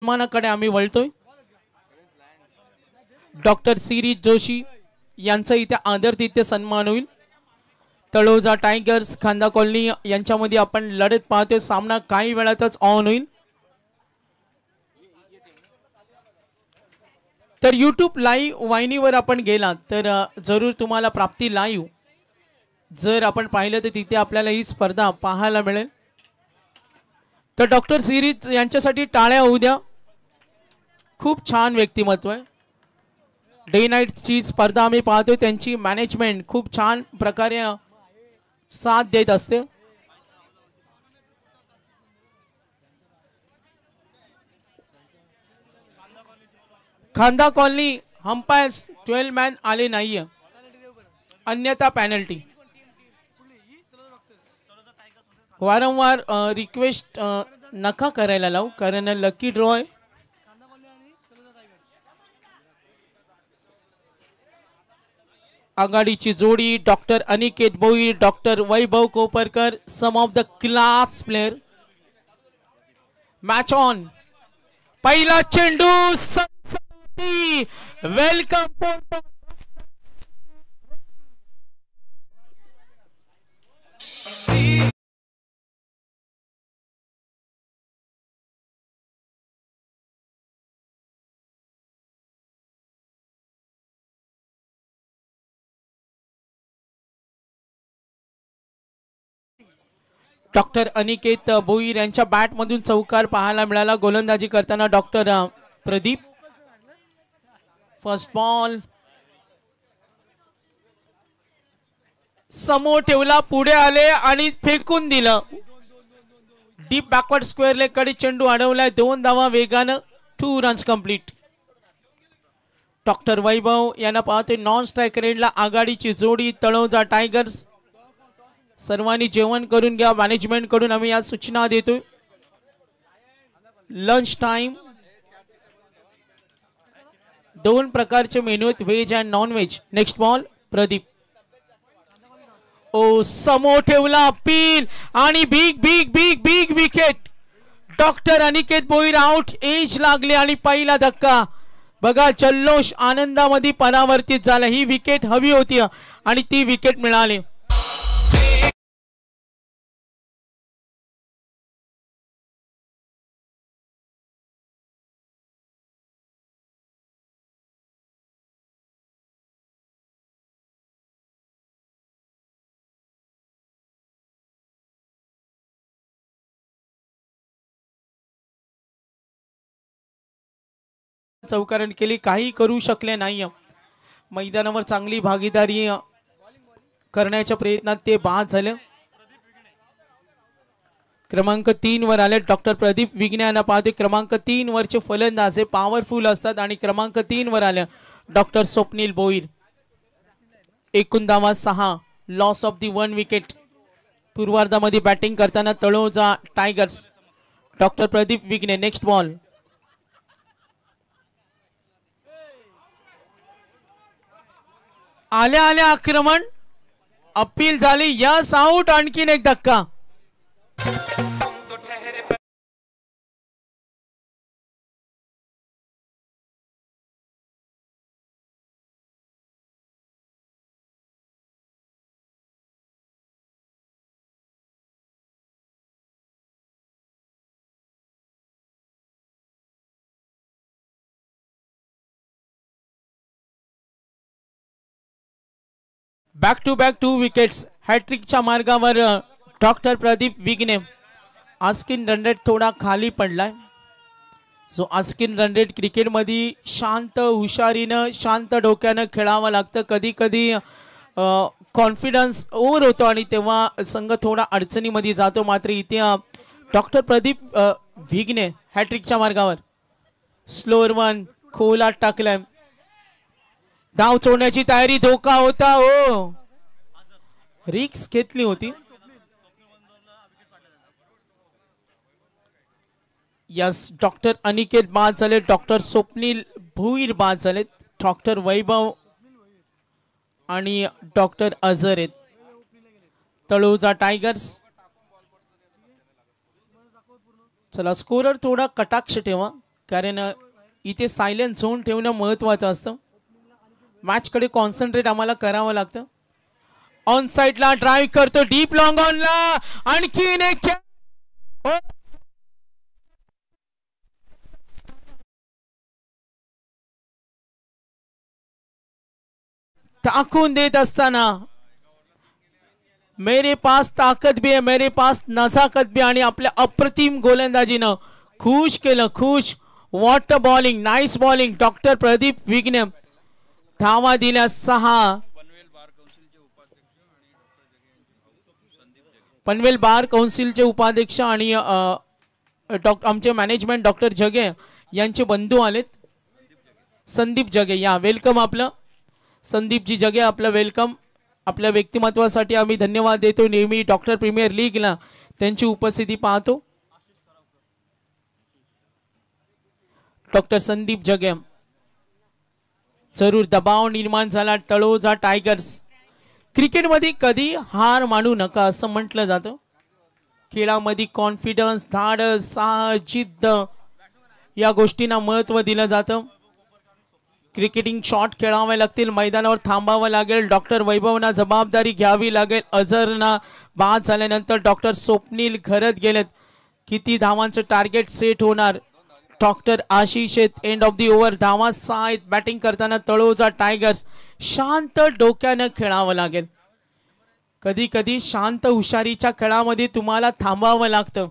सन्मानाकडे आम्ही वळतोय। Doctor series Joshi यांचा इथे आदरातिथ्य सन्मान होईल। तळोजा टायगर्स खांदा कॉलनी यांच्यामध्ये आपण लढत पाहतोय। सामना काही वेळातच ऑन होईल। तर यूट्यूब लाईव्ह वाहिनीवर आपण गेलात तर जरूर तुम्हाला प्राप्ती लाईव्ह जर आपण पाहिलं तर तिथे आपल्याला ही स्पर्धा पाहायला मिळेल। तर डॉक्टर सिरीज यांच्यासाठी टाळ्या होऊ द्या। खूप छान व्यक्तिमत्व आहे। डे नाईट ची स्पर्धा आम्ही पाहतोय। त्यांची मॅनेजमेंट खूप छान प्रकारे साथ देत असते। खांदा कॉलनी अंपायर्स 12 मॅन आले नाहीये, अन्यथा पेनल्टी। वारंवार रिक्वेस्ट नका करायला लावू कारण लकी ड्रॉ आहे। आघाडीची जोडी doctor Aniket Bhoir doctor Vaibhav Koparkar some of the class player. Match on. पहिला चेंडू वेलकम। डॉक्टर अनिकेत भोईर यांच्या बॅट मधून चौकार पाहायला मिळाला। गोलंदाजी करताना डॉक्टर प्रदीप। फर्स्ट बॉल समोर ठेवला, पुढे आले आणि फेकून दिलं। डीप बॅकवर्ड स्क्वेअर लेग कडे चेंडू अडवलाय। 2 धावा वेगानं 2 रन्स कंप्लीट। डॉक्टर वैभव यांना पाहते नॉन स्ट्राइक रेडला आघाडीची जोडी तळोजा टायगर्स। सर्वांनी जेवण करून घ्या। मॅनेजमेंट कडून आम्ही या सूचना देतोय। लंच टाइम 2 प्रकारचे मेनू आहेत, veg and non veg. Next ball Pradeep. ओ समोर ठेवला पील आणि big big big big wicket. Doctor Aniket Bhoir out. Edge लागले आणि पहिला धक्का बघा। जल्लोष आनंदामध्ये परावर्तित झाला। ही विकेट हवी होती आणि ती विकेट मिळाली। चौकारण केली, काही करू शकले नाही। मैदानावर चांगली भागीदारी करण्याच्या प्रयत्नात ते बाद झाले। क्रमांक 3 वर आले डॉक्टर प्रदीप विघ्ने यांना पाहते। क्रमांक 3 वरचे फलंदाज हे पॉवरफुल असतात आणि क्रमांक 3 वर आले डॉक्टर स्वप्नील भोईर। एकूण धावा 6, लॉस ऑफ दी 1 विकेट। पूर्वार्धामध्ये बॅटिंग करताना Taloja Tigers doctor Pradeep Vighne. Next ball आल्या आल्या आक्रमण अपील झाली। Yes out. आणखीन एक धक्का। Back to back 2 wickets. हॅट्रिकच्या मार्गावर doctor Pradeep Vighne. Asking run rate थोडा खाली पडलाय। सो आस्किन रन रेट क्रिकेटमध्ये शांत हुशारीनं शांत डोक्यानं खेळावं लागतं। कधी कधी कॉन्फिडन्स ओव्हर होतो आणि तेव्हा संघ थोडा अडचणीमध्ये जातो। मात्र इथे डॉक्टर प्रदीप विघ्ने हॅट्रिकच्या मार्गावर। स्लोअर 1 खोलात टाकलाय। धाव चोडण्याची तयारी, धोका होता। ओ रिक्स घेतली होती। यस डॉक्टर अनिकेत बाद झाले। डॉक्टर स्वप्नील भोईर बाद झाले। डॉक्टर वैभव आणि डॉक्टर अझर आहेत। तळोजा टायगर्स चला स्कोरर थोड़ा कटाक्ष ठेवा। कारण इथे सायलेंट झोन ठेवणं महत्त्वाचं असतं. मॅचकडे कॉन्सन्ट्रेट आम्हाला करावं लागतं. ऑन साइडला ड्राईव्ह करतो डीप लॉंग ऑनला आणखीन एक टाकून देत असताना मेरे पास ताकद भी है, मेरे पास नजाकत भी, आणि आपल्या अप्रतिम गोलंदाजीनं खुश केलं. खुश. What bowling, nice bowling. Doctor Pradeep Vighne धावा दिल्या 6. पनवेल बार काउन्सिलचे उपाध्यक्ष आणि आमचे मॅनेजमेंट डॉक्टर जगे यांचे बंधू आलेत. संदीप जगे, या वेलकम. आपलं संदीपजी जगे, आपलं वेलकम. आपल्या व्यक्तिमत्वासाठी आम्ही धन्यवाद देतो. नेहमी डॉक्टर प्रीमियर लीगला त्यांची उपस्थिती पाहतो. डॉक्टर संदीप जगे. जरूर दबाव निर्माण झाला तळोजा टायगर्स. क्रिकेटमध्ये कधी हार मानू नका असं म्हटलं जातं. खेळामध्ये कॉन्फिडन्स, धाडस, साहस, जिद्द या गोष्टींना महत्त्व दिलं जातं. क्रिकेटिंग शॉट खेळावे लागतील, मैदानावर थांबावं लागेल. डॉक्टर वैभवना जबाबदारी घ्यावी लागेल. अझरना बाद झाल्यानंतर डॉक्टर स्वप्नील घरत गेलेत. किती धावांचं टार्गेट सेट होणार? Doctor Ashish end of the over. धावा 6 आहेत. बॅटिंग करताना तळोजा टायगर्स शांत डोक्यानं खेळावं लागेल. कधी कधी शांत हुशारीच्या खेळामध्ये तुम्हाला थांबावं लागतं.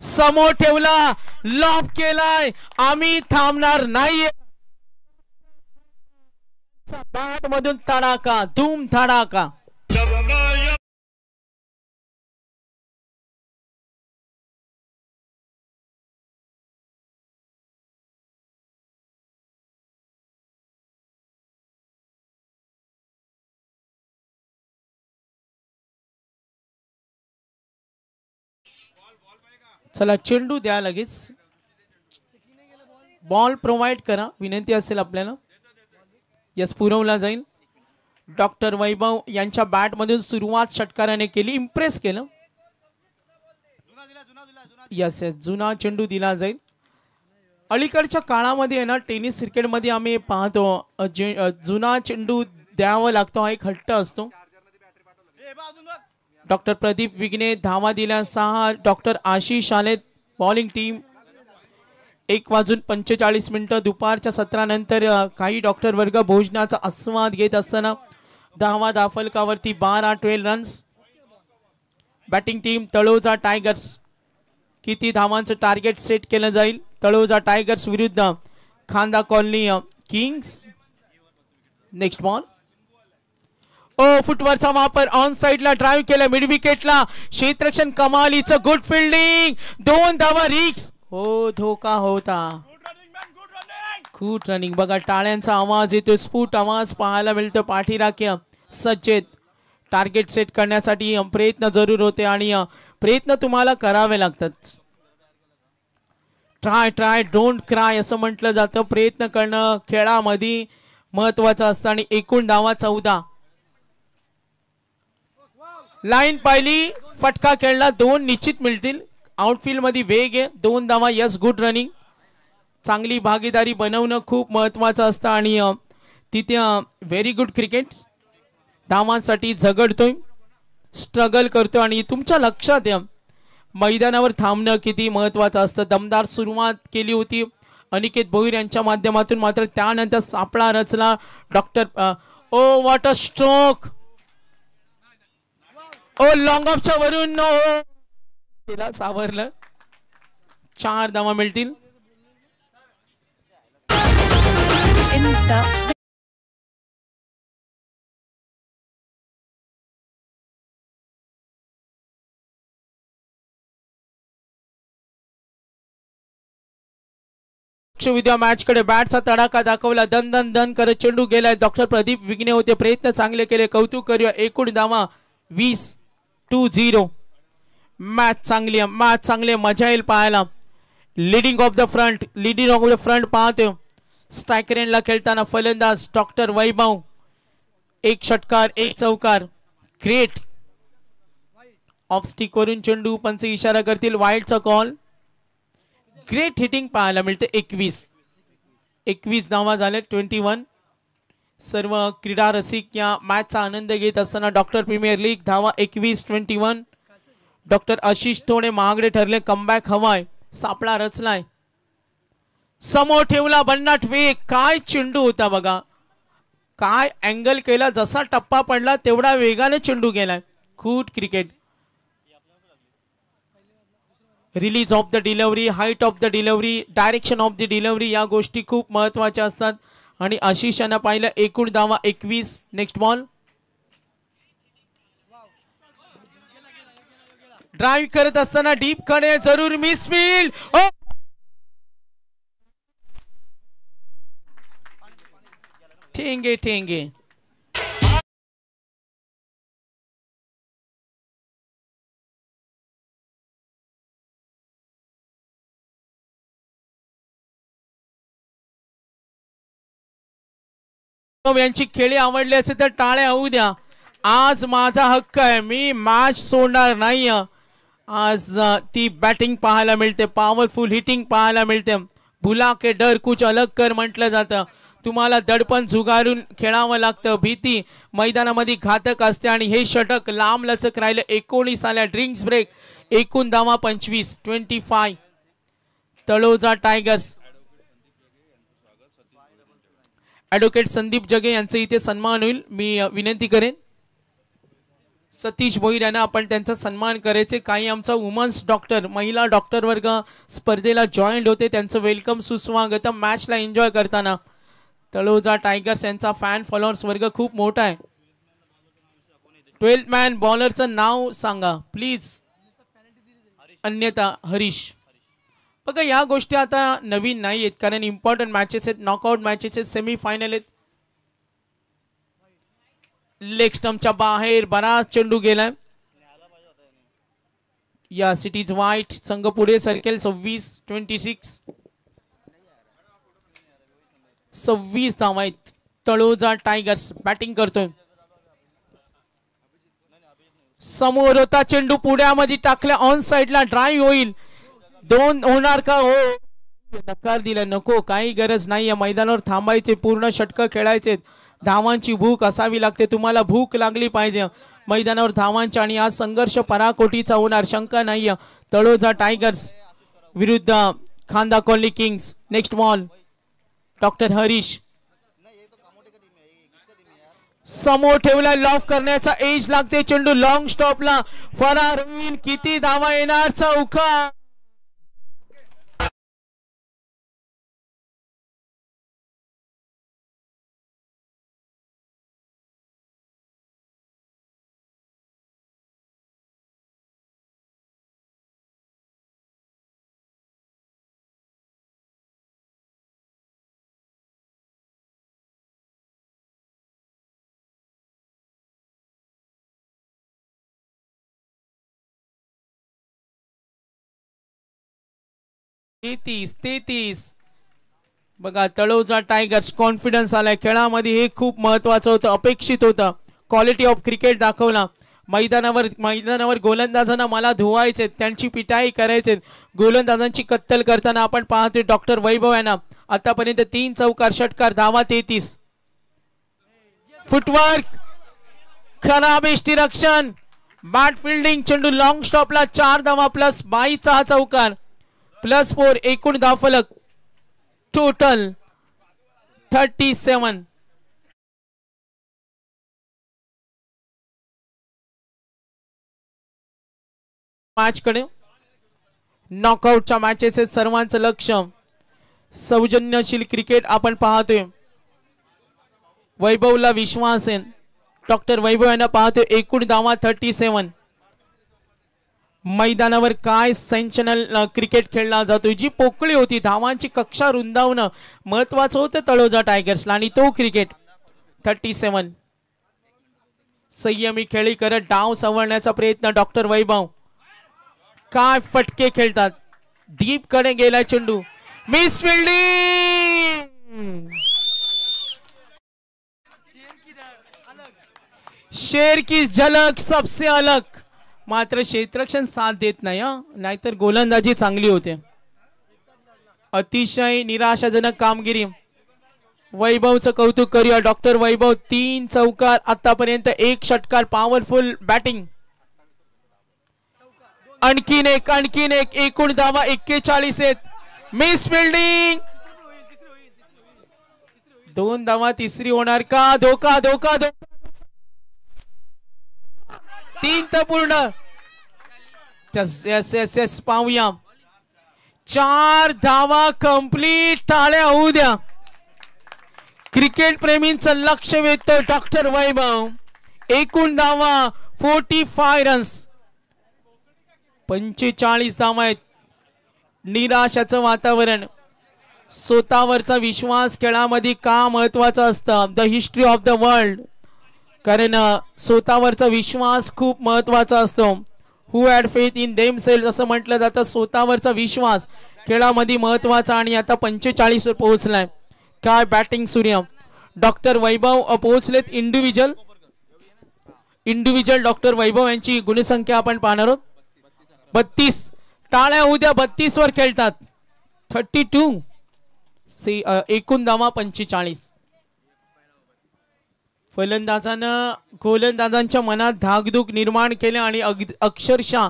समोर ठेवला, लॉब केलाय, आम्ही थांबणार नाहीये. बॅट मधून तडाका, धूम धडाका. चला चेंडू द्या लगेच. बॉल प्रोव्हाइड करा, विनंती असेल आपल्याला. यस, पुरवला जाईल. डॉक्टर वैभव यांच्या बॅट मधून सुरुवात षटकाराने केली, इम्प्रेस केलं. यस यस, जुना चेंडू दिला जाईल. अलीकडच्या काळामध्ये ना टेनिस क्रिकेटमध्ये आम्ही पाहतो जुना चेंडू द्यावा लागतो, हा एक हट्ट असतो. डॉक्टर प्रदीप विघ्ने धावा दिल्या 6. डॉक्टर आशिष आलेत. बॉलिंग टीम 1:45 दुपारच्या सत्रानंतर काही डॉक्टर वर्ग भोजनाचा आस्वाद घेत असताना धावा दाफलकावरती 12 runs. Batting team Taloja tigers. किती धावांचं टार्गेट सेट केलं जाईल? तळोजा टायगर्स विरुद्ध Khanda colony Kings. Next ball. फुटवरचा वापर. ऑन साइडला ड्राईव्ह केलं, मिड विकेटला क्षेत्ररक्षण कमालीचं. गुड फिल्डिंग, 2 धावा रिक्स. हो, धोका होता. खूप रनिंग. बघा टाळ्यांचा आवाज येतो, स्फुट आवाज पाहायला मिळतो. पाठीराख्य सज्जेत टार्गेट सेट करण्यासाठी प्रयत्न जरूर होते आणि प्रयत्न तुम्हाला करावे लागतात. ट्राय ट्राय डोंट क्राय असं म्हटलं जातं. प्रयत्न करणं खेळामध्ये महत्वाचं असतं. आणि एकूण धावा 14. लाईन पाहिली, फटका खेळला, 2 निश्चित मिळतील. आउटफील्ड मध्ये वेग आहे, 2 धावा. Yes, good running. चांगली भागीदारी बनवणं खूप महत्वाचं असतं आणि तिथे व्हेरी गुड क्रिकेट. धावांसाठी झगडतोय, स्ट्रगल करतो आणि तुमच्या लक्षात या मैदानावर थांबणं किती महत्वाचं असतं. दमदार सुरुवात केली होती अनिकेत भोईर यांच्या माध्यमातून, मात्र त्यानंतर सापळा रचला. Doctor oh what a stroke. Long ऑफच्या वरून तिला सावरलं. 4 धावा मिळतील. विद्या मॅच कडे बॅटचा तडाखा दाखवला. दन दन दन करत चेंडू गेलाय. डॉक्टर प्रदीप विघ्ने होते, प्रयत्न चांगले केले, कौतुक करूया. एकूण धावा 20-0. मॅच चांगली, मॅच चांगली, मजा येईल पाहायला. लीडिंग ऑफ द फ्रंट पाहतो. स्ट्रायकर एंडला खेळताना फलंदाज डॉक्टर वैभव. 1 षटकार 1 चौकार. ग्रेट. ऑफ स्टिक वरून चेंडू पंच इशारा करतील. वाईडचा कॉल. ग्रेट हिटिंग पाहायला मिळते. 21 धावा झाले. 21. सर्व क्रीडा रसिक या मॅचचा आनंद घेत असताना डॉक्टर प्रीमियर लीग धावा 21-21. डॉक्टर आशिष थोडे महागडे ठरले. कमबॅक हवाय. सापळा रचलाय. समोर ठेवला भन्नाट वेग. काय चेंडू होता बघा. काय अँगल केला. जसा टप्पा पडला तेवढा वेगाने चेंडू गेलाय. Good cricket. Release of the delivery, height of the delivery, direction of the delivery या गोष्टी खूप महत्वाच्या असतात. आणि आशिष यांना पाहिलं. एकूण धावा 21. Next ball. ड्राइव्ह करत असताना डीप कडे जरूर मिसफील्ड. ठेंगे ठेंगे. यांची खेळी आवडली असेल तर टाळ्या होऊ द्या. आज माझा हक्क आहे. मी मॅच सोडणार नाही. आज ती बॅटिंग पाहायला मिळते. पॉवरफुल हिटिंग पाहायला मिळते. भुला के डर कुछ अलग कर म्हटलं जातं. तुम्हाला दडपण झुगारून खेळावं लागतं. भीती मैदानामध्ये घातक असते. आणि हे षटक लांब लचक राहिलं. 19 आल्या. Drinks break. एकूण धावा 25. तळोजा टायगर्स. ॲडव्होकेट संदीप जगे यांचं इथे सन्मान होईल. मी विनंती करेन सतीश भोईर यांना आपण त्यांचा सन्मान करायचे. काही आमचा वुमन्स डॉक्टर, महिला डॉक्टर वर्ग स्पर्धेला जॉईंट होते. त्यांचं वेलकम सुस्वागत. मॅचला एन्जॉय करताना तळोजा टायगर्स यांचा फॅन फॉलोअर्स वर्ग खूप मोठा आहे. 12 मॅन बॉलरचं नाव सांगा प्लीज. अन्यथा हरीश. बघा या गोष्टी आता नवीन नाही आहेत. कारण इम्पॉर्टंट मॅचेस आहेत. नॉकआउट मॅचेस आहेत. सेमीफायनल आहेत. लेग स्टंपच्या बाहेर बराच चेंडू गेलाय. या सिटीज वाईट. संघ पुढे सरकेल. 26 धावा आहेत. तळोजा टायगर्स बॅटिंग करतोय. समोर होता चेंडू. पुढ्यामध्ये टाकल्या. ऑन साइडला ड्राइव्ह होईल. 2 होणार का. हो नकार दिला. नको. काही गरज नाही. मैदानावर थांबायचे. पूर्ण षटक खेळायचे. धावांची भूक असावी लागते. तुम्हाला भूक लागली पाहिजे मैदानावर धावांची. आणि आज संघर्ष पराकोटीचा होणार शंका नाही. तळोजा टायगर्स विरुद्ध Khanda colony Kings. Next ball. Doctor Harish. समोर ठेवला. लॉफ करण्याचा एज लागते. चेंडू लॉंग स्टॉपला फरार होईल. किती धावा येणार. चौका. तेहतीस. बघा तळोजा टायगर्स कॉन्फिडन्स आलाय खेळामध्ये. हे खूप महत्वाचं होतं. अपेक्षित होतं. क्वालिटी ऑफ क्रिकेट दाखवला. मैदानावर गोलंदाजांना मला धुवायचे. त्यांची पिटाई करायचे. गोलंदाजांची कत्तल करताना आपण पाहतोय डॉक्टर वैभव यांना. आतापर्यंत 3 चौकार षटकार. धावा 33. फुटवर्क. खराब यष्टीरक्षण. Bad fielding. चेंडू लॉंग स्टॉपला. 4 धावा प्लस 22 हा चौकार. +4. एकूण धावफलक टोटल 37. मॅच कडे नॉकआउटच्या मॅचेस आहेत. सर्वांचं लक्ष. सौजन्यशील क्रिकेट आपण पाहतोय. वैभवला विश्वास आहे. डॉक्टर वैभव यांना पाहतोय. एकूण धावा 37. मैदानावर काय सेन्सेशनल क्रिकेट खेळला जातोय. जी पोकळी होती. धावांची कक्षा रुंदावणं महत्वाचं होतं तळोजा टायगर्सला. आणि तो क्रिकेट 37. संयमी खेळी करत डाव सवरण्याचा प्रयत्न डॉक्टर वैभव. काय फटके खेळतात. डीप कडे गेला चेंडू. Miss fielding. शेर की झलक सबसे अलग. मात्र क्षेत्ररक्षण साथ देत नाही. नाहीतर गोलंदाजी चांगली होते. अतिशय निराशाजनक कामगिरी. वैभवचं कौतुक करूया. डॉक्टर वैभव 3 चौकार आतापर्यंत, 1 षटकार. Powerful batting. आणखीन एक एकूण धावा 41 आहेत. Miss fielding. 2 धावा, तिसरी होणार का? धोका. 3 तर पूर्ण. यस पाहूया. 4 धावा कंप्लीट. टाळ्या होऊ द्या. क्रिकेट प्रेमींचं लक्ष वेधतो डॉक्टर वैभव. एकूण धावा 45 रन्स. 45 धावा आहेत. निराशाचं वातावरण. स्वतःवरचा विश्वास खेळामध्ये का महत्वाचा असतं? The history of the world. कारण स्वतःवरचा विश्वास खूप महत्वाचा असतो. Who had faith in themselves असं म्हटलं जातं. स्वतःवरचा विश्वास खेळामध्ये महत्वाचा. आणि आता 45 वर पोहोचलाय. काय बॅटिंग सूर्य. डॉक्टर वैभव पोहोचलेत. इंडिव्हिज्युअल डॉक्टर वैभव यांची गुणसंख्या आपण पाहणार आहोत. 32. टाळ्या उद्या 32 वर खेळतात. 32. एकूण धावा 45. फलंदाजानं गोलंदाजांच्या मनात धाकधूक निर्माण केले आणि अक्षरशः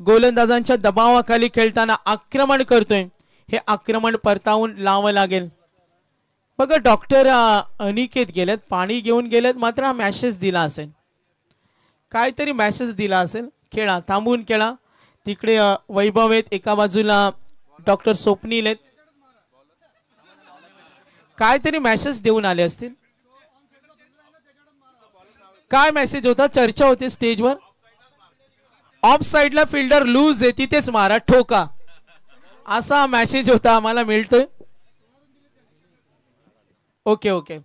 गोलंदाजांच्या दबावाखाली खेळताना आक्रमण करतोय. हे आक्रमण परतावून लावावं लागेल. बघा डॉक्टर अनिकेत गेलेत, पाणी घेऊन गेलेत, मात्र हा मॅसेज दिला असेल. काहीतरी मॅसेज दिला असेल. खेळा, थांबून खेळा. तिकडे वैभव आहेत, एका बाजूला डॉक्टर स्वप्नील आहेत. काहीतरी मॅसेज देऊन आले असतील. काय मेसेज होता? चर्चा होती स्टेजवर. ऑफ साइडला फिल्डर लूज आहे, तिथेच मारा, ठोका, असा मेसेज होता आम्हाला मिळतोय. ओके.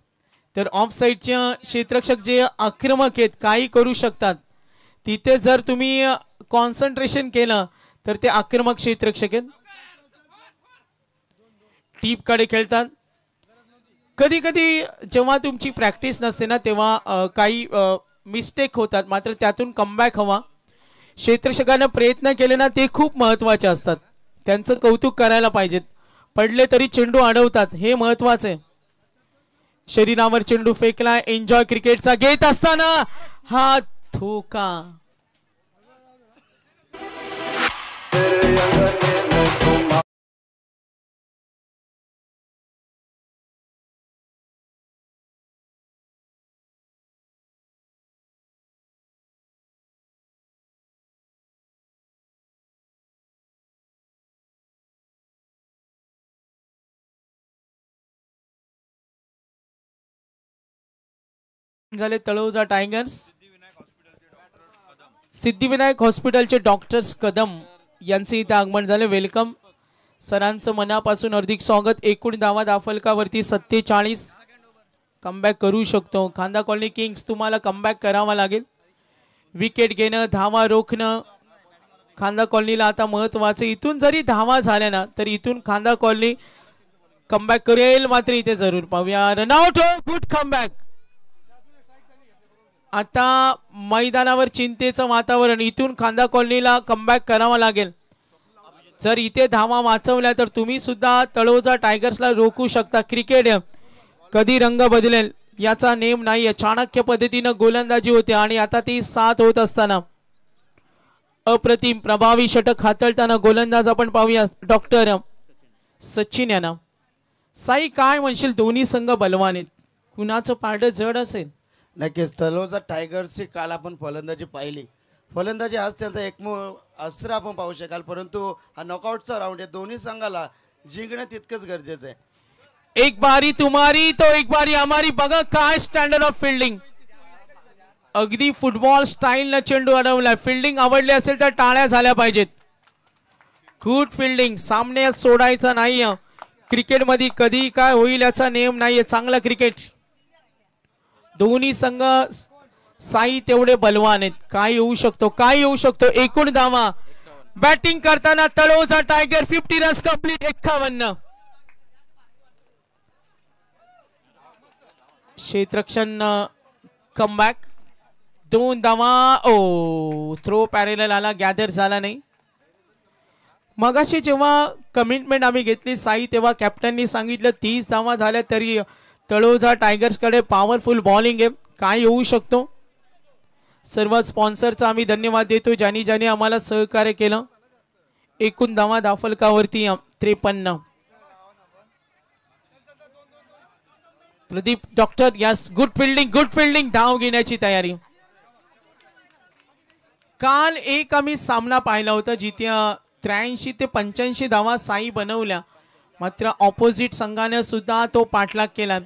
तर ऑफ साइडचे क्षेत्ररक्षक जे आक्रमक आहेत, काही करू शकतात. तिथे जर तुम्ही कॉन्सन्ट्रेशन केलं तर ते आक्रमक क्षेत्ररक्षक आहेत. टीप कडे खेळतात. कधी कधी जेव्हा तुमची प्रॅक्टिस नसते ना, तेव्हा काही मिस्टेक होतात, मात्र त्यातून कमबॅक हवा. क्षेत्ररक्षकांना प्रयत्न केले ना, ते खूप महत्वाचे असतात. त्यांचं कौतुक करायला पाहिजेत. पडले तरी चेंडू अडवतात, हे महत्वाचं आहे. शरीरावर चेंडू फेकला. एन्जॉय क्रिकेटचा घेत असताना हा धोका. झाले तळोजा टायगर्स. सिद्धिविनायक हॉस्पिटलचे डॉक्टर्स कदम यांचे इथे आगमन झाले. वेलकम सरांचं मनापासून हार्दिक स्वागत. एकूण धावा दाफलकावरती 47. कमबॅक करू शकतो. खांदा कॉलनी किंग्स, तुम्हाला कमबॅक करावा लागेल. विकेट घेणं, धावा रोखणं खांदा कॉलनीला आता महत्वाचं. इथून जरी धावा झाल्या ना, तर इथून खांदा कॉलनी कमबॅक करेल. मात्र इथे जरूर पाहूया. रनआउट हो, गुड कमबॅक. आता मैदानावर चिंतेचं वातावरण. इथून खांदा कॉलनीला कमबॅक करावा लागेल. जर इथे धावा वाचवल्या तर तुम्ही सुद्धा तळोजा टायगर्सला रोखू शकता. क्रिकेट कधी रंग बदलेल याचा नेम नाही. चाणक्य पद्धतीने गोलंदाजी होते आणि आता ती 7 होत असताना अप्रतिम प्रभावी षटक हाताळताना गोलंदाज आपण पाहूया डॉक्टर सचिन यांना. साई, काय म्हणशील? दोन्ही संघ बलवान आहेत. कुणाचं पारडं जड असेल? नक्कीच. तळोजा टायगर्सची काल आपण फलंदाजी पाहिली. फलंदाजी आज त्यांचा अस्त्र आपण पाहू शकाल, परंतु हा नॉकआउटचा राऊंड आहे. दोन्ही संघाला जिंकणं तितकंच गरजेचं आहे. एक बारी तुम्हारी तो एक बारी हमारी. बघा काय स्टँडर्ड ऑफ फिल्डिंग. अगदी फुटबॉल स्टाईल न चेंडू अडवला. फिल्डिंग आवडली असेल तर टाळ्या झाल्या पाहिजेत. Good fielding. सामने सोडायचा नाही. क्रिकेटमध्ये कधी काय होईल याचा नियम नाहीये. चांगला क्रिकेट. दोन्ही संघ साई तेवढे बलवान आहेत. काय होऊ शकतो, काय होऊ शकतो. एकूण धावा बॅटिंग करताना तळोजा टायगर 50 रन्स कंप्लीट. 51. क्षेत्ररक्षण कमबॅक. 2 धावा. ओ, थ्रो पॅरेलल आला, गॅदर झाला नाही. मगाशी जेव्हा कमिटमेंट आम्ही घेतली साई, तेव्हा कॅप्टननी सांगितलं 30 धावा झाल्या तरी तळोजा टायगर्सकडे पॉवरफुल बॉलिंग आहे, काय होऊ शकतो. सर्व स्पॉन्सरचा आम्ही धन्यवाद देतो ज्यांनी ज्यांनी आम्हाला सहकार्य केलं. एकूण धावा धाफलकावरती 53. Pradeep doctor, yes, good fielding, धाव घेण्याची तयारी. काल एक आम्ही सामना पाहिला होता जिथे 83 ते 85 धावा साई बनवल्या, मात्र ऑपोजिट संघाने सुद्धा तो पाठलाग केला.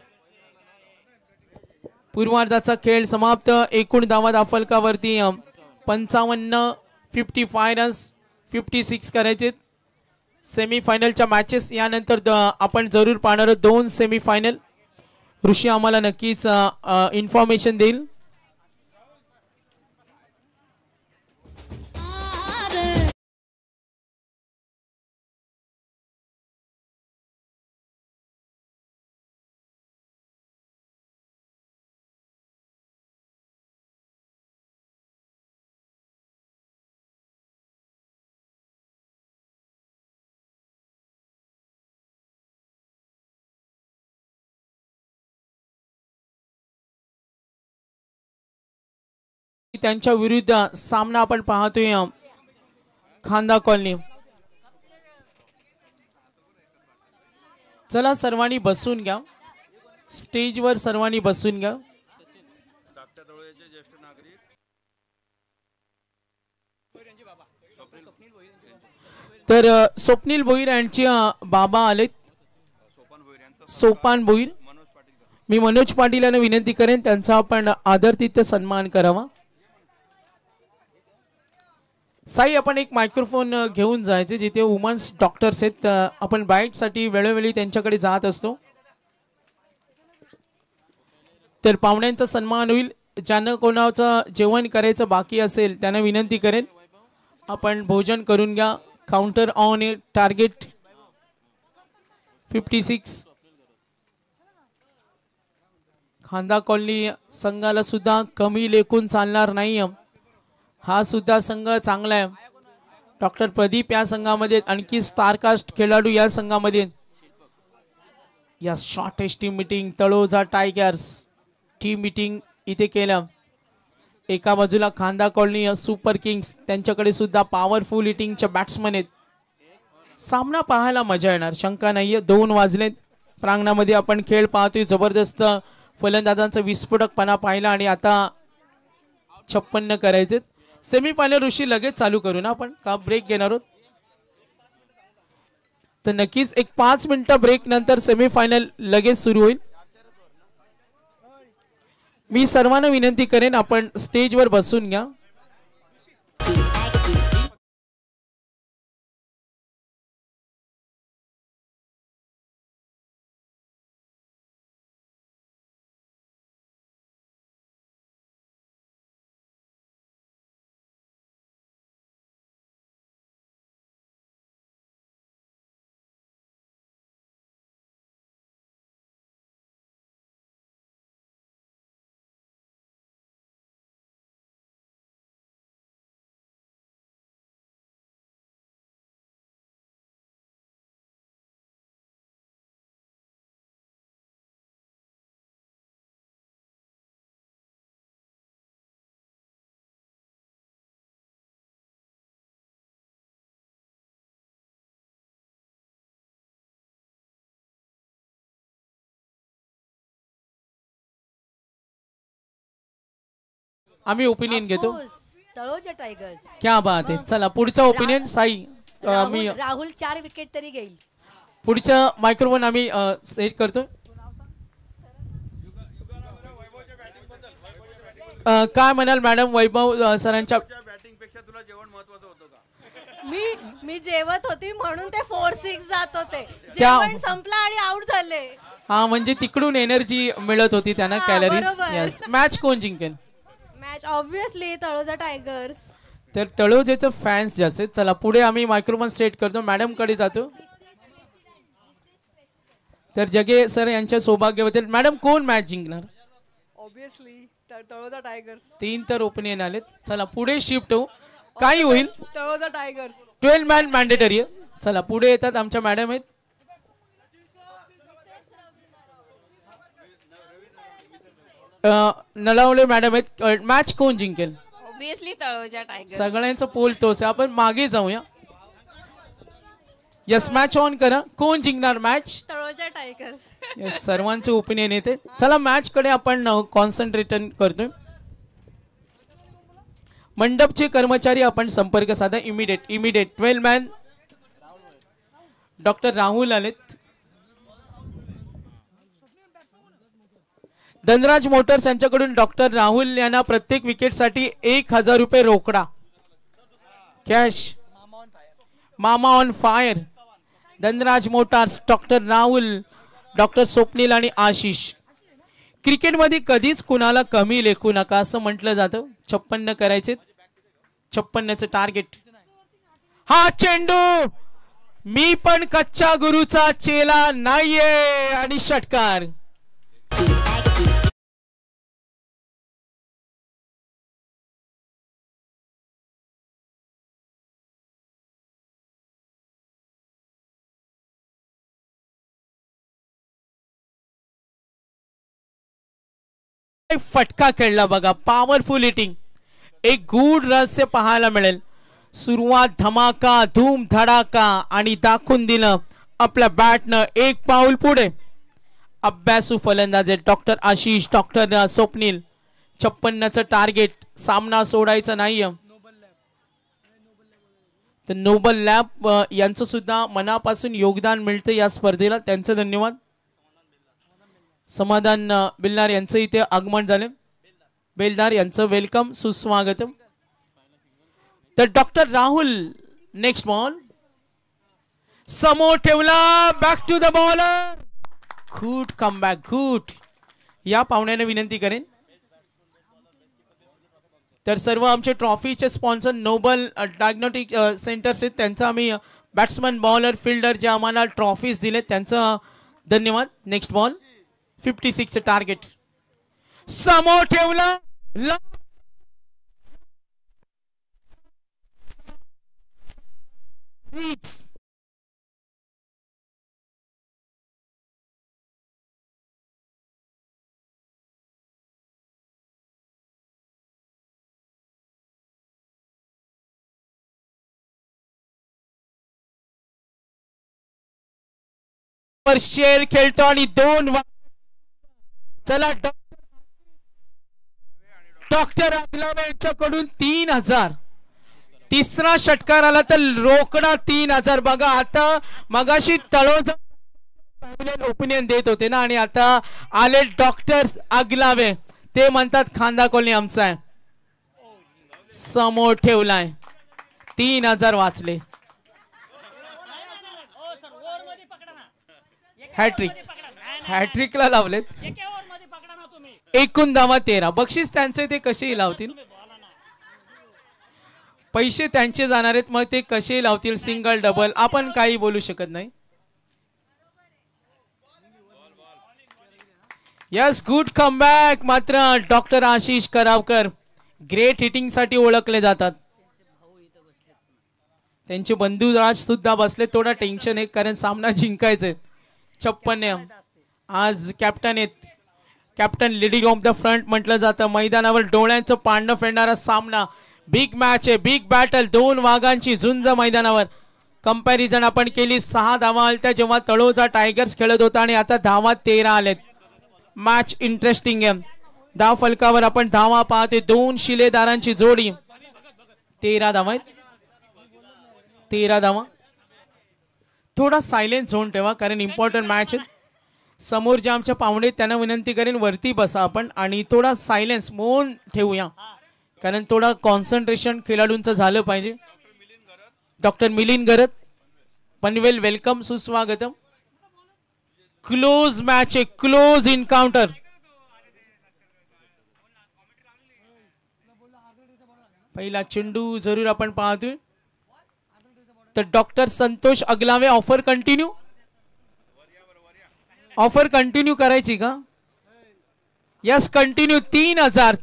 पूर्वार्धाचा खेळ समाप्त. एकूण धावा दाफलकावरती 55, 55 रन्स, 56 करायचे. सेमीफायनलच्या मॅचेस यानंतर आपण जरूर पाहणार आहोत. 2 सेमीफायनल. ऋषी आम्हाला नक्कीच इन्फॉर्मेशन देईल. त्यांच्या विरुद्ध सामना आपण पाहतोय खांदा कॉलनी. चला सर्वांनी बसून घ्या, स्टेजवर सर्वांनी बसून घ्या. तर स्वप्नील भोईर यांचे बाबा आलेत, सोपान भोईर. मी मनोज पाटील यांना विनंती करेन त्यांचा आपण आदरातिथ्य सन्मान करावा. साई, आपण एक मायक्रोफोन घेऊन जायचे जिथे वुमन्स डॉक्टर्स आहेत. आपण बाईटसाठी वेळोवेळी त्यांच्याकडे जात असतो. तर पाहुण्यांचा सन्मान होईल. ज्यांना कोणाचं जेवण करायचं बाकी असेल त्यांना विनंती करेन आपण भोजन करून घ्या. Counter on A target 56. खांदा कॉलनी संघाला सुद्धा कमी लेखून चालणार नाही. हा सुद्धा संघ चांगला आहे. डॉक्टर प्रदीप या संघामध्ये, आणखी स्टारकास्ट खेळाडू या संघामध्ये. या shortest team meeting Taloja tigers team meeting इथे केलं. एका बाजूला खांदा कॉलनी सुपर किंग्स, त्यांच्याकडे सुद्धा पॉवरफुल हिटिंगचे बॅट्समन आहेत. सामना पाहायला मजा येणार, शंका नाहीये. 2 वाजलेत. प्रांगणामध्ये आपण खेळ पाहतोय. जबरदस्त फलंदाजांचा विस्फोटकपणा पाहिला आणि आता 56 करायचे. सेमीफायनल ऋषी लगेच चालू करू ना आपण, का ब्रेक घेणार आहोत? तर नक्कीच एक 5 मिनिटं ब्रेक नंतर सेमीफायनल लगेच सुरू होईल. मी सर्वांना विनंती करेन आपण स्टेजवर बसून घ्या. आम्ही ओपिनियन घेतो. तळोजा टायगर्स. क्या बात आहे. चला पुढचा ओपिनियन साई. मी राहुल 4 विकेट तरी घेईल. पुढचा मायक्रोफोन आम्ही सेट करतो. काय म्हणाल मॅडम वैभव सरांच्या बॅटिंग पेक्षा तुला जेवण महत्त्वाचं होतं का? मी जेवत होती म्हणून ते 4-6 जात होते. जेवण संपला आणि आउट झाले. हा, म्हणजे तिकडून एनर्जी मिळत होती त्यांना, कॅलरीज. यस. मॅच कोण जिंकेल? Match obviously Taloja tigers. तर तळोजेचे फॅन्स जास्त. चला पुढे आम्ही मायक्रोफोन सेट करतो. मॅडम कडे जातो. तर जगे सर यांच्या सौभाग्याबद्दल मॅडम कोण मॅच जिंकणार? Obviously Taloja tigers. 3 तर ओपिनियन आलेत. चला पुढे शिफ्ट होऊ. काय होईल? तळोजा टायगर्स. 12 मॅन मॅन्डेटरी आहे. चला पुढे येतात आमच्या मॅडम आहेत. नलावले मॅडम आहेत. मॅच कोण जिंकेल? Obviously Taloja tigers. सगळ्यांचा पोल तोच आहे. आपण मागे जाऊया. यस मॅच ऑन करा. कोण जिंकणार मॅच? तळोजा टायगर्स. यस सर्वांचे ओपिनियन येते. चला मॅच कडे आपण कॉन्सन्ट्रेट करतोय. मंडपचे कर्मचारी आपण संपर्क साधा. Immediate 12 man. डॉक्टर राहुल आलेत. धनराज मोटर्स यांच्याकडून डॉक्टर राहुल यांना प्रत्येक विकेटसाठी 1000 रुपये रोकडा कॅश. मामा on fire. Dhanraj Motors, doctor Rahul, doctor Swapnil आणि आशिष. क्रिकेटमध्ये कधीच कुणाला कमी लेखू नका असं म्हटलं जातं. 56 करायचे. 56चं टार्गेट. हा चेंडू मी पण कच्च्या गुरुचा चेला नाहीये. आणि षटकार. फटका खेळला बघा. Powerful hitting. एक गुड रहस्य पाहायला मिळेल. सुरुवात धमाका, धूम धडाका आणि दाखवून दिलं आपल्या बॅटनं एक पाऊल पुढे. अभ्यासू फलंदाज डॉक्टर आशिष, डॉक्टर स्वप्नील. 56चं टार्गेट. सामना सोडायचा नाहीये. तर नोबल लॅब यांचं सुद्धा मनापासून योगदान मिळतं या स्पर्धेला. त्यांचं धन्यवाद. समाधान बिल्लार यांचं इथे आगमन झाले. बेलदार यांचं वेलकम, सुस्वागत. तर डॉक्टर राहुल नेक्स्ट बॉल समोर ठेवला. Back to the bowler. Good comeback. Good. या पाहुण्याने विनंती करेन. तर सर्व आमचे ट्रॉफीचे स्पॉन्सर नोबल डायग्नोस्टिक सेंटर्स आहेत. त्यांचा आम्ही बॅट्समन, बॉलर, फिल्डर जे आम्हाला ट्रॉफीज दिले त्यांचं धन्यवाद. Next ball 56 target. समोर ठेवला. शेर खेळतो आणि 2. चला डॉक्टर अगलावे यांच्याकडून 3000. तिसरा षटकार आला तर रोकडा 3000. बघा आता मगाशी तळोजा ओपिनियन देत होते ना आणि आता आले डॉक्टर अगलावे. ते म्हणतात खांदा कॉलनी आमचा आहे. समोर ठेवलाय. 3000 वाचले. हॅट्रिकला लावलेत. एकूण धावा 13. बक्षीस त्यांचे ते कसेही लावतील. पैसे त्यांचे जाणार आहेत मग ते कसेही लावतील. सिंगल डबल आपण काही बोलू शकत नाही. Yes good comeback. मात्र डॉक्टर आशिष करावकर ग्रेट हिटिंग साठी ओळखले जातात. त्यांचे बंधू राज सुद्धा बसले. थोडा टेन्शन आहे कारण सामना जिंकायचे. 56 आज कॅप्टन आहेत. Captain leading of the front म्हटलं जातं. मैदानावर डोळ्यांचं पांढरं फेडणारा सामना. बिग मॅच आहे. Big battle. 2 वाघांची झुंज मैदानावर. कंपॅरिझन आपण केली. 6 धावा आल्या जेव्हा तळोजा टायगर्स खेळत होता आणि आता धावा 13 आलेत. मॅच इंटरेस्टिंग आहे. धाव फलकावर आपण धावा पाहते. 2 शिलेदारांची जोडी. 13 धावा आहेत. 13 धावा. थोडा सायलेन्स झोन ठेवा कारण इम्पॉर्टंट मॅच आहे. समोर जे आमच्या पाहुणे त्यांना विनंती करेन वरती बसा आपण आणि थोडा सायलेन्स मौन ठेवूया कारण थोडा कॉन्सन्ट्रेशन खेळाडूंचं झालं पाहिजे. डॉक्टर मिलिंद गरत पनवेल वेलकम, सुस्वागतम. क्लोज मॅच आहे. Close encounter. पहिला चेंडू जरूर आपण पाहतोय. तर doctor Santosh Agalawe offer continue. Offer continue करायची का? Yes continue. 3000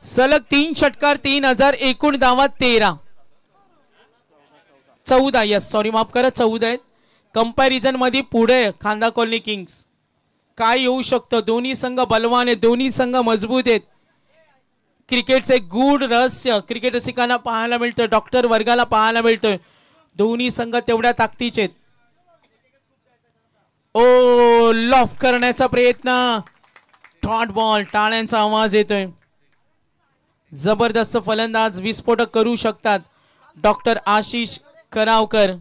सलग 3 षटकार. 3000 एकूण धावा 13. 14 यस सॉरी माफ करा 14 आहेत. कंपॅरिझन मध्ये पुढे खांदा कॉलनी किंग्स. काय येऊ शकतं. दोन्ही संघ बलवान आहेत, दोन्ही संघ मजबूत आहेत. क्रिकेटचं एक गूढ रहस्य क्रिकेट रसिकांना पाहायला मिळतं, डॉक्टर वर्गाला पाहायला मिळतोय. दोन्ही संघ तेवढ्या ताकदीचे आहेत. ओ लॉफ करण्याचा प्रयत्न, डॉट बॉल, टाळ्यांचा आवाज येतोय. जबरदस्त फलंदाज विस्फोटक करू शकतात. Doctor Ashish Karavkar,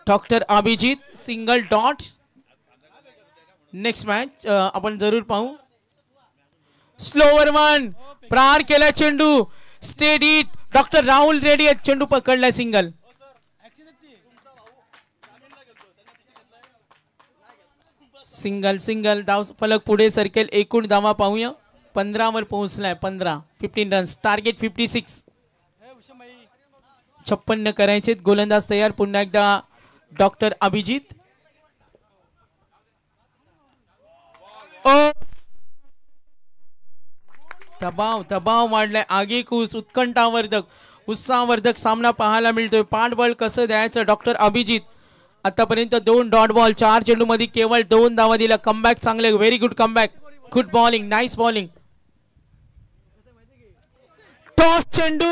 doctor Abhijit single dot. Next match आपण जरूर पाहू. स्लोवर वन, प्रहार केला चेंडू, स्टेडी. डॉक्टर राहुल रेड्डी चेंडू पकडलाय, सिंगल. सिंगल सिंगल धाव फलक पुढे सरकेल. एकूण धावा पाहूया. 15 वर पोहोचलाय. 15 रन्स, टार्गेट 56. 56 करायचे. गोलंदाज तयार. पुन्हा एकदा डॉक्टर अभिजित. दबाव वाढलाय. आगेकूच उत्कंठावर्धक उत्साहवर्धक सामना पाहायला मिळतोय. पाठबळ कसं द्यायचं. डॉक्टर अभिजित आतापर्यंत 2 डॉट बॉल, 4 चेंडू मध्ये केवळ 2 धावा दिल्या. कमबॅक चांगले, very good comeback, good bowling, nice bowling. Toss चेंडू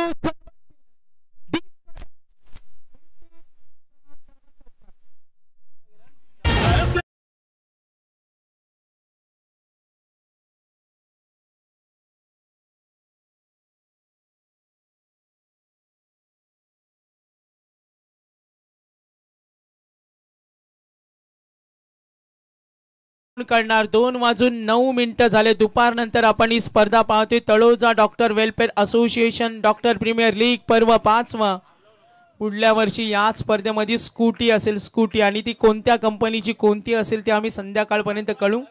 करणार. 2:09 झाले दुपारनंतर आपण ही स्पर्धा पाहतोय. Taloja doctor welfare association doctor premier league पर्व 5वा. पुढल्या वर्षी या स्पर्धेमध्ये स्कूटी असेल, स्कूटी, आणि ती कोणत्या कंपनीची कोणती असेल ते आम्ही संध्याकाळपर्यंत कळू.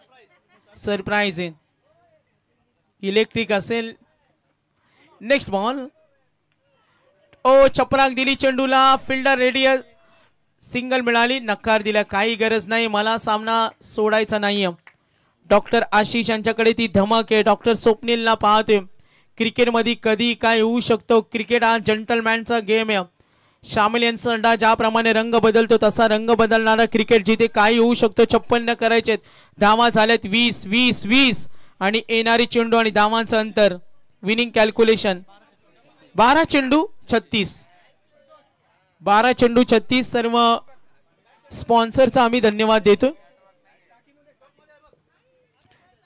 सरप्राईज आहे. इलेक्ट्रिक असेल. Next ball. ओ चपराक दिली चेंडूला. फिल्डर रेडी, सिंगल मिळाली. नकार दिला. काही गरज नाही, मला सामना सोडायचा नाहीये. डॉक्टर आशिष यांच्याकडे ती धमक आहे. डॉक्टर स्वप्नीलला पाहतोय. क्रिकेटमध्ये कधी काय होऊ शकतो. क्रिकेट हा जंटलमॅनचा गेम आहे. शामिल यांचा अंडा ज्याप्रमाणे रंग बदलतो तसा रंग बदलणारा क्रिकेट, जिथे काही होऊ शकतो. 56 करायचे. धावा झाल्यात 20 आणि येणारी चेंडू आणि धावांचं अंतर. विनिंग कॅल्क्युलेशन 12 चेंडू 36. 12 चेंडू 36. सर्व स्पॉन्सरचा आम्ही धन्यवाद देतो.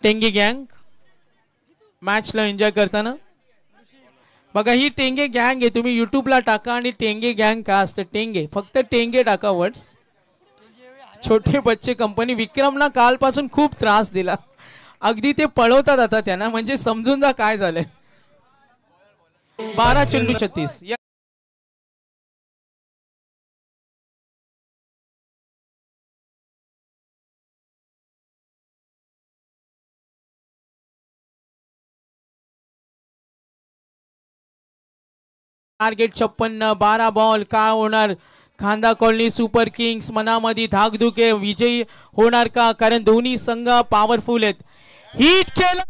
टेंगे गँग मॅचला एन्जॉय करताना बघा. ही टेंगे गँग आहे. तुम्ही युट्यूबला टाका आणि टेंगे गँग का असतं. टेंगे, फक्त टेंगे टाका वर्ड्स. छोटे बच्चे कंपनी. विक्रमना कालपासून खूप त्रास दिला. अगदी ते पळवतात आता त्यांना, म्हणजे समजून जा काय झालंय. 12 चेंडू 36. टार्गेट 56. 12 बॉल. काय होणार. खांदा कॉलनी सुपर किंग्स मनामध्ये धाकधुके. विजयी होणार का. कारण दोन्ही संघ पॉवरफुल आहेत. हिट केलं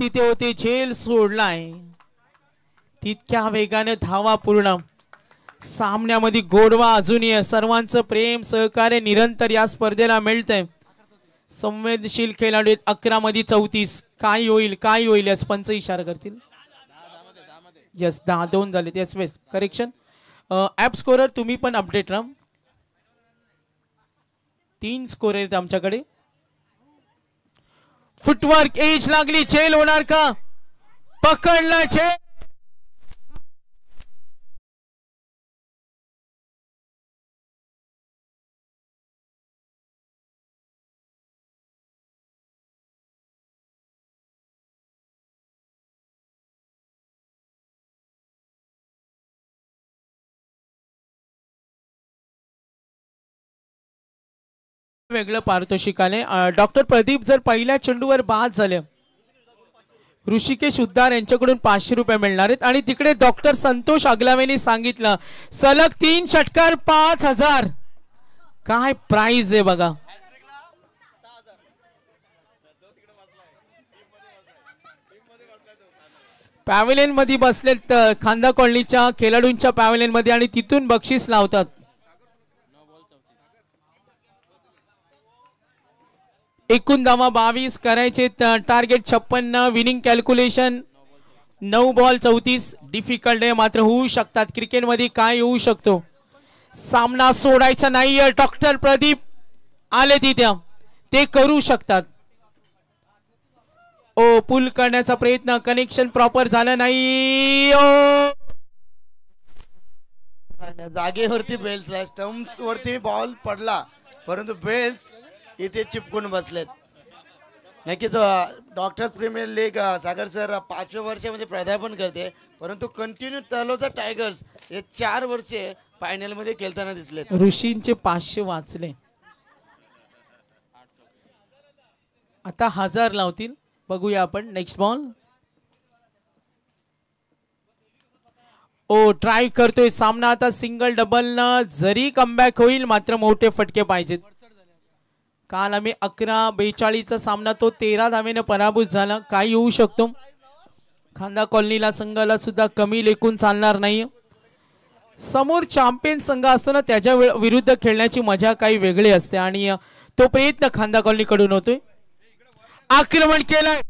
तिथे होते. झेल सोडलाय. तितक्या वेगाने धावा पूर्ण. सामन्यामध्ये गोडवा अजूनही. सर्वांचं प्रेम सहकार्य निरंतर या स्पर्धेला मिळतंय. संवेदनशील खेळाडू 11 मध्ये 34. काय होईल, काय होईल यास पंच इशारा करतील. यस 10-2 झाले. येस वेस्ट करेक्शन. ऍप स्कोरर तुम्ही पण अपडेट राहा. 3 स्कोर आहेत आमच्याकडे. फुटवर्क एज लागली. झेल होणार का. पकडला झेल. वेगळं पारितोषिकाने. डॉक्टर प्रदीप जर पहिल्या चेंडूवर बाद झाले, ऋषिकेश उद्दार यांच्याकडून 500 रुपये मिळणार आहेत. आणि तिकडे डॉक्टर संतोष अगलावेने सांगितलं सलग 3 षटकार 5000. काय प्राइज आहे बघा. पॅव्हेलियन मध्ये बसलेत खांदा कॉलनीच्या खेळाडूंच्या पॅव्हेलियन मध्ये आणि तिथून बक्षीस लावतात. एकूण धावा 22 करायचे, target 56, winning calculation 9 ball 34. Difficult आहे मात्र होऊ शकतात. क्रिकेटमध्ये काय होऊ शकतो. सामना सोडायचा नाहीये. डॉक्टर प्रदीप आले तिथे, ते करू शकतात. ओ पुल करण्याचा प्रयत्न, कनेक्शन प्रॉपर झालं नाही. ओ जागेवरती बेल्सला स्टम्प्स वरती बॉल पडला, परंतु बेल्स इथे चिपकून बसलेत. नक्कीच डॉक्टर्स प्रीमियर लीग सागर सर 5व्या वर्षामध्ये पदार्पण करते, परंतु कंटिन्यू तलोजा टायगर्स हे 4 वर्षे फायनल मध्ये खेळताना दिसलेत. ऋषींचे 500 वाचले, आता 1000 लावतील. बघूया आपण. Next ball. ओ ट्राय करतोय सामना आता सिंगल डबल न जरी कमबॅक होईल मात्र मोठे फटके पाहिजेत. काल आम्ही 11-42 सामना तो 13 धावेने पराभूत झाला. काही होऊ शकतो. खांदा कॉलनीला संघाला सुद्धा कमी लेखून चालणार नाही. समोर चॅम्पियन संघ असतो ना, त्याच्या विरुद्ध खेळण्याची मजा काही वेगळी असते आणि तो प्रयत्न खांदा कॉलनी कडून होतोय. आक्रमण केलंय.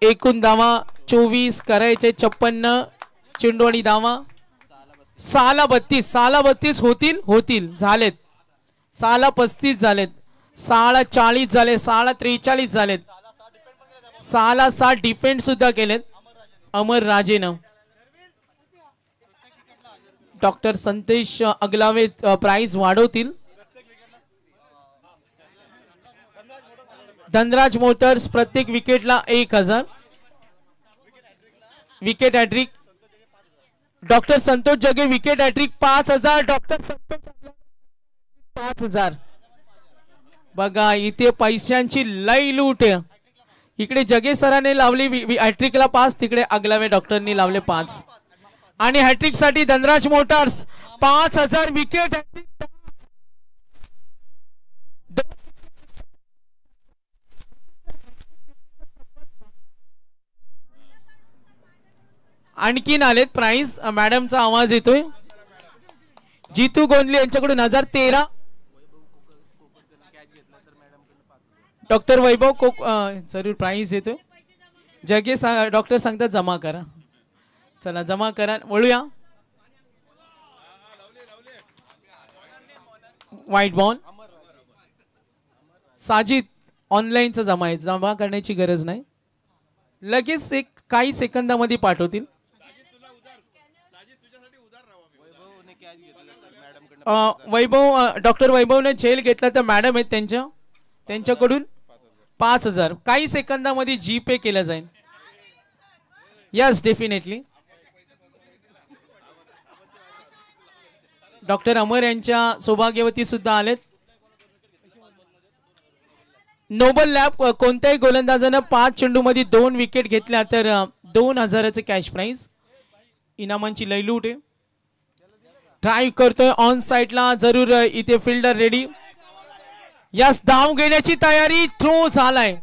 एकूण धावा 24 करायचे, 56 चेंडू आणि धावा 6ला 32 होतील झालेत. 6ला 35 झालेत, 6ला 40 झाले, 6ला 43 झालेत, 6ला 60 डिफेंड सुद्धा केलेत अमर राजेनं. डॉक्टर संतेश अगलावे प्राइस वाढवतील. धनराज मोटर्स प्रत्येक विकेटला 1000. Wicket hat trick doctor Santosh Jage, wicket hat trick 5000. Doctor संतोष 5000. बघा इथे पैशांची लई लूट आहे. इकडे जगे सराने लावली हॅट्रिकला 5, तिकडे अगलावे डॉक्टरनी लावले 5 आणि हॅट्रिक साठी धनराज मोटर्स 5000 विकेट. आणखीन आलेत प्राइस. मॅडमचा आवाज येतोय. जितू गोंदले यांच्याकडून 1013. डॉक्टर वैभव कोक जरूर प्राइस येतोय. जगे डॉक्टर सांगतात जमा करा. चला जमा करा. वळूया. White ball. साजिद ऑनलाईनचा जमा आहे, जमा करण्याची गरज नाही, लगेच काही सेकंदामध्ये पाठवतील. वैभव डॉक्टर वैभवने झेल घेतला तर मॅडम आहेत त्यांच्याकडून 5000 काही सेकंदामध्ये जीपे केलं जाईल. Yes definitely. डॉक्टर अमर यांच्या सौभाग्यवती सुद्धा आलेत. नोबल लॅब कोणत्याही गोलंदाजानं 5 चेंडूमध्ये 2 विकेट घेतल्या तर 2000चे कॅश प्राइज. इनामांची लयलूट आहे. ड्राईव्ह करतोय ऑन साइडला, जरूर इथे फिल्डर रेडी. यस धाव घेण्याची तयारी. थ्रो झालाय.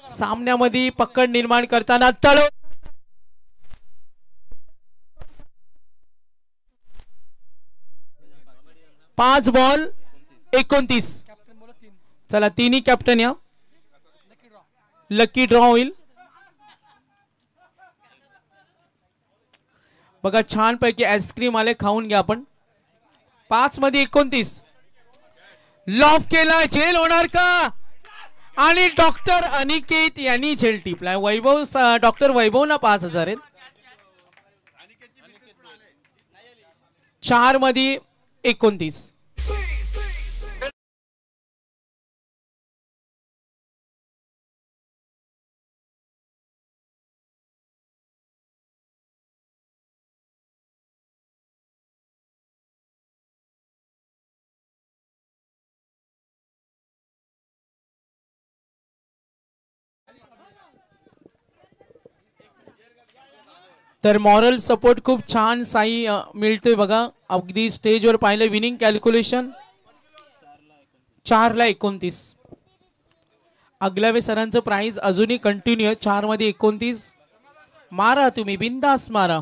सामन्यामध्ये पकड निर्माण करताना तळ 5 बॉल 29. चला तिन्ही कॅप्टन या. लकी ड्रॉ होईल. बघा छान पैकी आईस्क्रीम आले, खाऊन घ्या आपण. 5 मध्ये 29. लॉफ केला, झेल होणार का? आणि डॉक्टर अनिकेत यांनी झेल टिपलाय. वैभव डॉक्टर वैभव ना 5000 आहेत. 4 मध्ये 29. तर मॉरल सपोर्ट खूप छान साई मिळतोय बघा. अगदी स्टेजवर पाहिलं विनिंग कॅल्क्युलेशन 4 ला 29. अगलावे सरांचं प्राइस अजूनही कंटिन्यू आहे. 4 मध्ये 29. मारा तुम्ही बिंदास मारा.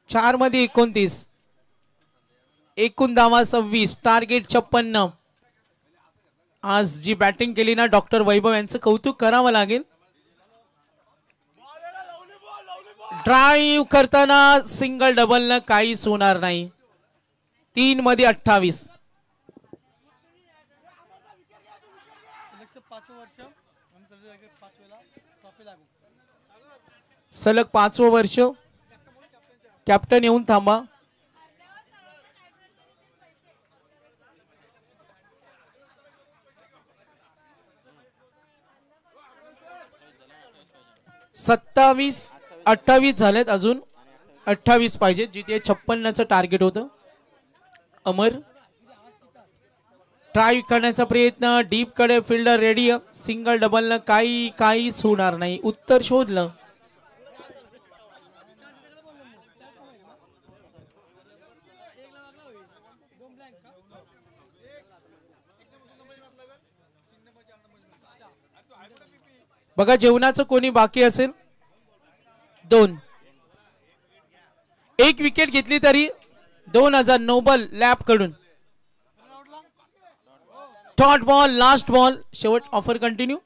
4 मध्ये 29. एकूण धावा 26. टार्गेट 56. आज जी बॅटिंग केली ना डॉक्टर वैभव यांचं कौतुक करावं लागेल. ड्राईव्ह करताना सिंगल डबल न काहीच होणार नाही. 3 मध्ये 28. सलग 5वं वर्ष. कॅप्टन येऊन थांबा. सत्तावीस 28 झालेत. अजून 28 पाहिजे जिथे 56चं टार्गेट होतं. अमर ट्राय करण्याचा प्रयत्न. डीप कडे फिल्डर रेडी. सिंगल डबल न काहीच होणार नाही. उत्तर शोधलं. बघा जेवणाचं कोणी बाकी असेल 2. एक विकेट घेतली तरी 2000 नोबल लॅब कडून. डॉट बॉल लास्ट बॉल शेवट. Offer continue.